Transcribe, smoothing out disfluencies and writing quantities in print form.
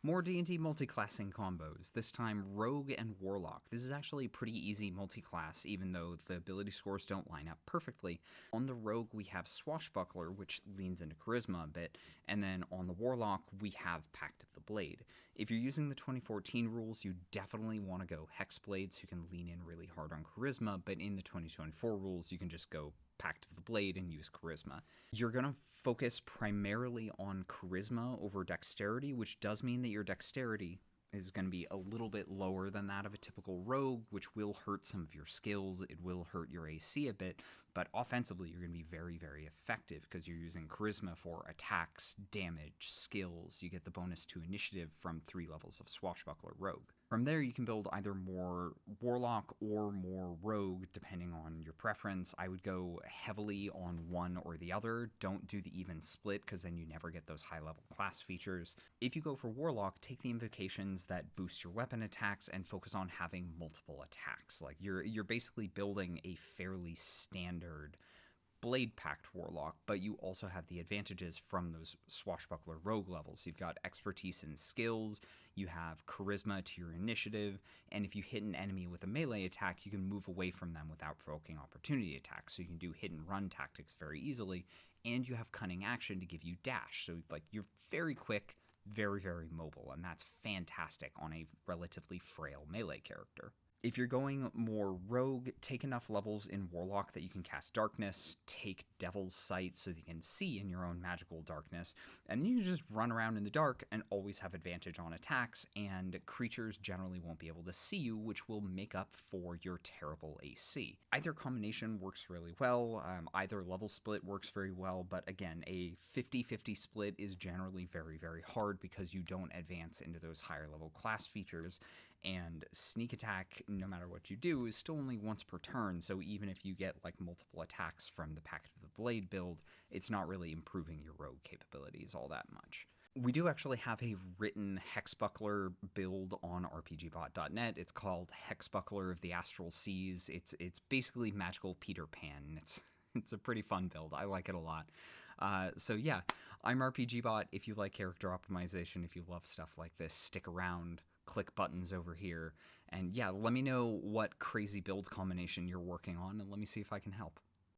More D&D multiclassing combos, this time Rogue and Warlock. This is actually a pretty easy multiclass, even though the ability scores don't line up perfectly. On the Rogue, we have Swashbuckler, which leans into Charisma a bit, and then on the Warlock, we have Pact of the Blade. If you're using the 2014 rules, you definitely want to go Hexblade, so you can lean in really hard on Charisma, but in the 2024 rules, you can just go Pact of the Blade and use Charisma. You're going to focus primarily on Charisma over Dexterity, which does mean that your Dexterity is going to be a little bit lower than that of a typical rogue, which will hurt some of your skills. It will hurt your AC a bit, but offensively you're going to be very, very effective because you're using Charisma for attacks, damage, skills. You get the bonus to initiative from 3 levels of Swashbuckler Rogue. From there, you can build either more Warlock or more Rogue, depending on your preference. I would go heavily on one or the other. Don't do the even split, because then you never get those high-level class features. If you go for Warlock, take the invocations that boost your weapon attacks and focus on having multiple attacks. Like, you're basically building a fairly standard Blade Pact Warlock, but you also have the advantages from those Swashbuckler Rogue levels. You've got expertise and skills, you have charisma to your initiative, and if you hit an enemy with a melee attack, you can move away from them without provoking opportunity attacks, so you can do hit and run tactics very easily, and you have cunning action to give you dash, so like you're very quick, very, very mobile, and that's fantastic on a relatively frail melee character. If you're going more rogue, take enough levels in Warlock that you can cast Darkness, take Devil's Sight so that you can see in your own magical darkness, and then you can just run around in the dark and always have advantage on attacks, and creatures generally won't be able to see you, which will make up for your terrible AC. Either combination works really well, either level split works very well, but again, a 50-50 split is generally very, very hard because you don't advance into those higher level class features, and sneak attack, no matter what you do, is still only once per turn, so even if you get like multiple attacks from the Pact of the Blade build, it's not really improving your rogue capabilities all that much. We do actually have a written Hexbuckler build on RPGbot.net. It's called Hexbuckler of the Astral Seas. It's basically magical Peter Pan. It's a pretty fun build. I like it a lot. So yeah, I'm RPGbot. If you like character optimization, if you love stuff like this, stick around. Click buttons over here, and yeah, let me know what crazy build combination you're working on, and let me see if I can help.